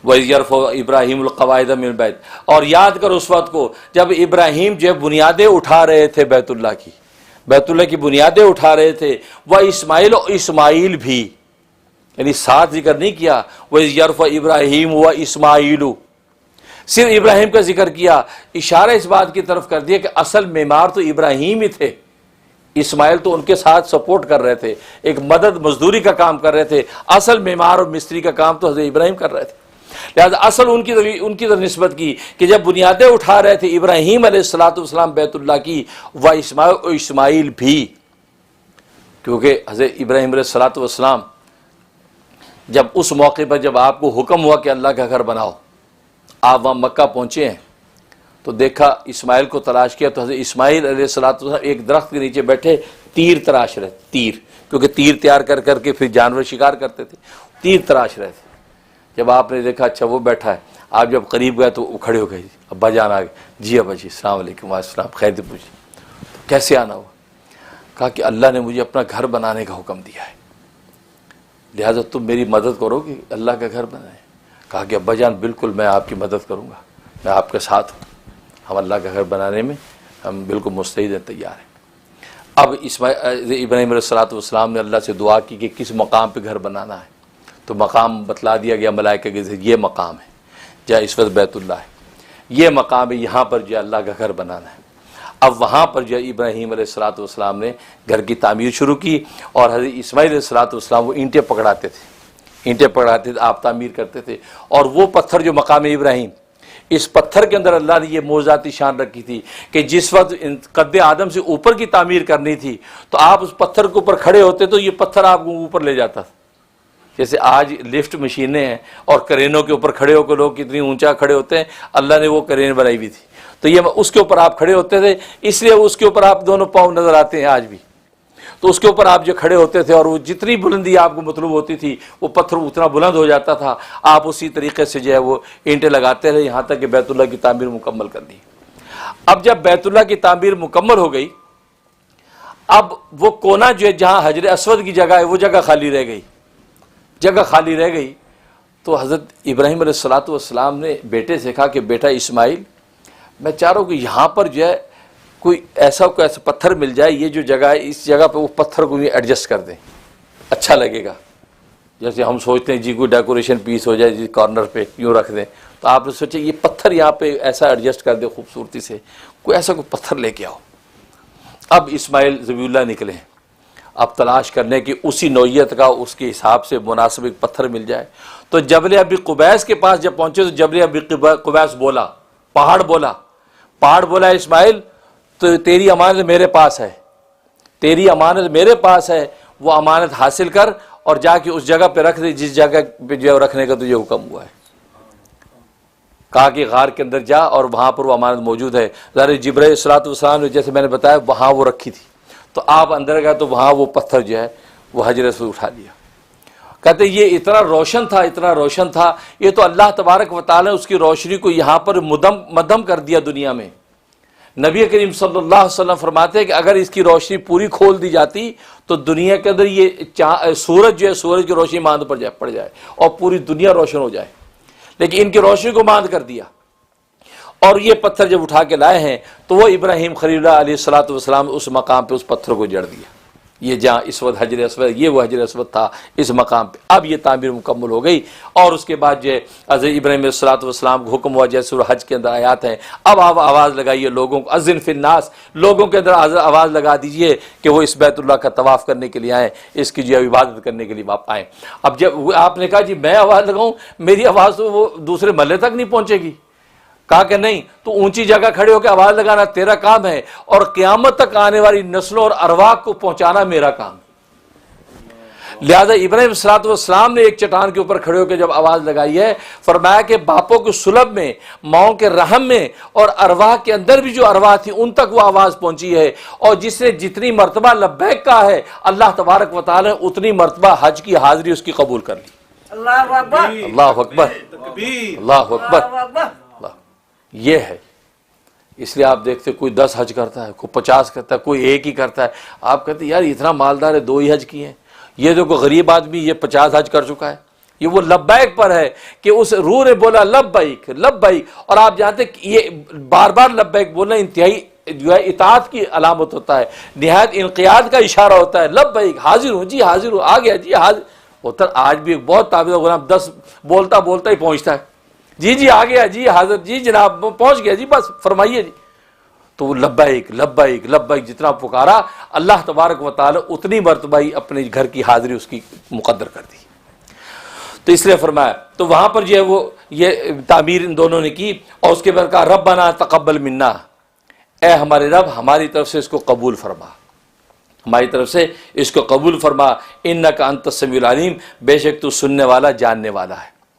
وَإِذْ يَرْفَعُ إِبْرَاهِيمُ الْقَوَاعِدَ مِنَ الْبَيْتِ، اور یاد کر اس وقت کو جب ابراہیم جو بنیادیں اٹھا رہے تھے بیت اللہ کی بنیادیں اٹھا رہے تھے، وَإِسماعیل، اور اسماعیل بھی، یعنی ساتھ ذکر نہیں کیا وَإِذْ يَرْفَعُ إِبْرَاهِيمُ وَإِسماعِيلُ، صرف ابراہیم کا ذکر کیا، اشارہ اس بات کی طرف کر دیا کہ اصل معمار تو ابراہیم ہی تھے، اسماعیل تو ان کے ساتھ سپورٹ کر رہے تھے، ایک مدد مزدوری کا کام کر رہے تھے، اصل معمار اور مستری کا کام تو حضرت ابراہیم کر رہے تھے۔ لہذا اصل ان کی طرف نسبت کی کہ جب بنیادیں اٹھا رہے تھے ابراہیم علیہ السلام بیت اللہ کی، و اسماعیل بھی، کیونکہ حضرت ابراہیم علیہ السلام جب اس موقع پر جب آپ کو حکم ہوا کہ اللہ کا گھر بناؤ، آپ وہاں مکہ پہنچے ہیں تو دیکھا اسماعیل کو تلاش کیا، تو حضرت اسماعیل علیہ السلام ایک درخت کے نیچے بیٹھے تیر تراش رہے تھے، تیر، کیونکہ تیر تیار کر کر کے پھر جانور شکار کرتے تھے، تیر تراش رہے تھے۔ جب آپ نے دیکھا اچھا وہ بیٹھا ہے، آپ جب قریب گئے تو وہ کھڑے ہو گئے، ابا جان آ گئے، جی ابا جی السلام علیکم، السلام، خیر پوچھی، تو کیسے آنا ہوا؟ کہا کہ اللہ نے مجھے اپنا گھر بنانے کا حکم دیا ہے، لہٰذا تم میری مدد کرو کہ اللہ کا گھر بنائے۔ کہا کہ ابا جان بالکل میں آپ کی مدد کروں گا، میں آپ کے ساتھ ہوں، ہم اللہ کا گھر بنانے میں ہم بالکل مستعد ہیں، تیار ہیں۔ اب ابراہیم علیہ السلام نے اللہ سے دعا کی کہ کس مقام پہ گھر بنانا ہے، تو مقام بتلا دیا گیا ملائکہ کے ذریعے، یہ مقام ہے جہاں اس وقت بیت اللہ ہے، یہ مقام ہے، یہاں پر جو اللہ کا گھر بنانا ہے۔ اب وہاں پر جو ابراہیم علیہ السلام نے گھر کی تعمیر شروع کی، اور حضرت اسماعیل علیہ السلام وہ اینٹیں پکڑاتے تھے، آپ تعمیر کرتے تھے، اور وہ پتھر جو مقام ابراہیم، اس پتھر کے اندر اللہ نے یہ موضوعاتی شان رکھی تھی کہ جس وقت قد آدم سے اوپر کی تعمیر کرنی تھی تو آپ اس پتھر کے اوپر کھڑے ہوتے تو یہ پتھر آپ کو اوپر لے جاتا تھا۔ جیسے آج لفٹ مشینیں ہیں اور کرینوں کے اوپر کھڑے ہو کے لوگ کتنی اونچا کھڑے ہوتے ہیں، اللہ نے وہ کرین بنائی ہوئی تھی، تو یہ اس کے اوپر آپ کھڑے ہوتے تھے، اس لیے اس کے اوپر آپ دونوں پاؤں نظر آتے ہیں آج بھی، تو اس کے اوپر آپ جو کھڑے ہوتے تھے اور وہ جتنی بلندی آپ کو مطلوب ہوتی تھی وہ پتھر اتنا بلند ہو جاتا تھا، آپ اسی طریقے سے جو ہے وہ اینٹیں لگاتے رہے یہاں تک کہ بیت اللہ کی تعمیر مکمل کر دی۔ اب جب بیت اللہ کی تعمیر مکمل ہو گئی، اب وہ کونا جو ہے جہاں حجر اسود کی جگہ ہے وہ جگہ خالی رہ گئی، تو حضرت ابراہیم علیہ السلام نے بیٹے سے کہا کہ بیٹا اسماعیل، میں چاہ رہا ہوں کہ یہاں پر جو ہے کوئی ایسا پتھر مل جائے، یہ جو جگہ ہے اس جگہ پہ وہ پتھر کو ایڈجسٹ کر دیں، اچھا لگے گا۔ جیسے ہم سوچتے ہیں جی کوئی ڈیکوریشن پیس ہو جائے جی کارنر پہ یوں رکھ دیں، تو آپ نے سوچا یہ پتھر یہاں پہ ایسا ایڈجسٹ کر دے خوبصورتی سے، کوئی ایسا کوئی پتھر لے کے آؤ۔ اب اسماعیل ذبیح اللہ نکلے، اب تلاش کرنے کی اسی نوعیت کا اس کے حساب سے مناسب ایک پتھر مل جائے، تو جبل ابی قبیس کے پاس جب پہنچے تو جبل ابی قبیس بولا، پہاڑ بولا اسماعیل تو تیری امانت میرے پاس ہے، وہ امانت حاصل کر اور جا کے اس جگہ پہ رکھ دے جس جگہ پہ جو رکھنے کا تجھے حکم ہوا ہے۔ کہا کہ غار کے اندر جا اور وہاں پر وہ امانت موجود ہے۔ ظاہر جبرائیل السلام نے جیسے میں نے بتایا وہاں وہ رکھی تھی، تو آپ اندر گئے تو وہاں وہ پتھر جو ہے وہ حجر اسود اٹھا لیا۔ کہتے یہ اتنا روشن تھا، یہ تو اللہ تبارک و تعالی نے اس کی روشنی کو یہاں پر مدھم کر دیا دنیا میں۔ نبی کریم صلی اللہ علیہ وسلم فرماتے ہیں کہ اگر اس کی روشنی پوری کھول دی جاتی تو دنیا کے اندر یہ سورج جو ہے، سورج کی روشنی ماند پڑ جائے اور پوری دنیا روشن ہو جائے، لیکن ان کی روشنی کو ماند کر دیا۔ اور یہ پتھر جب اٹھا کے لائے ہیں تو وہ ابراہیم خلیل اللہ علیہ السلام اس مقام پہ اس پتھر کو جڑ دیا، یہ جہاں اس وقت حجر اسود، یہ وہ حجر اسود تھا اس مقام پہ۔ اب یہ تعمیر مکمل ہو گئی، اور اس کے بعد جو ہے حضرت ابراہیم علیہ السلام کو حکم ہوا، جیسے سورہ حج کے اندر آیات ہیں، اب آپ آواز لگائیے لوگوں کو، اذن فی الناس، لوگوں کے اندر آواز لگا دیجئے کہ وہ اس بیت اللہ کا طواف کرنے کے لیے آئیں، اس کی جو عبادت کرنے کے لیے آپ آئیں۔ اب جب آپ نے کہا جی میں آواز لگاؤں، میری آواز تو وہ دوسرے محلے تک نہیں پہنچے گی، کہا کہ نہیں، تو اونچی جگہ کھڑے ہو کے آواز لگانا تیرا کام ہے، اور قیامت تک آنے والی نسلوں اور ارواح کو پہنچانا میرا کام ہے۔ لہذا ابراہیم السلام نے ایک چٹان کے اوپر کھڑے ہو کے جب آواز لگائی ہے، فرمایا کہ باپوں کے صلب میں، ماؤں کے رحم میں اور ارواح کے اندر بھی جو ارواح تھی ان تک وہ آواز پہنچی ہے، اور جس نے جتنی مرتبہ لبیک کہا ہے اللہ تبارک و تعالی نے اتنی مرتبہ حج کی حاضری اس کی قبول کر لی۔ اللہ اکبر، اللہ اکبر، اللہ اکبر۔ یہ ہے، اس لیے آپ دیکھتے کوئی 10 حج کرتا ہے، کوئی 50 کرتا ہے، کوئی ایک ہی کرتا ہے، آپ کہتے ہیں یار اتنا مالدار ہے 2 ہی حج کیے ہیں، یہ جو کوئی غریب آدمی یہ 50 حج کر چکا ہے، یہ وہ لبیک پر ہے کہ اس روح نے بولا لبیک لبیک، اور آپ جانتے کہ یہ بار بار لبیک بولنا انتہائی جو ہے اطاعت کی علامت ہوتا ہے، نہایت انقیاد کا اشارہ ہوتا ہے۔ لبیک، حاضر ہوں جی، حاضر ہوں، آ گیا جی، حاضر ہوتا۔ آج بھی ایک بہت تابع غلام 10 بولتا بولتا ہی پہنچتا ہے، جی جی آ گیا جی، حاضر جی جناب پہنچ گیا جی، بس فرمائیے جی۔ تو وہ لبیک لبیک لبیک جتنا پکارا، اللہ تبارک و تعالی اتنی مرتبہ ہی اپنے گھر کی حاضری اس کی مقدر کر دی۔ تو اس لیے فرمایا، تو وہاں پر جو ہے وہ یہ تعمیر ان دونوں نے کی، اور اس کے بعد کہا ربنا تقبل منا، اے ہمارے رب ہماری طرف سے اس کو قبول فرما، ہماری طرف سے اس کو قبول فرما، انک انت السمیع العلیم، بے شک تو سننے والا جاننے والا ہے۔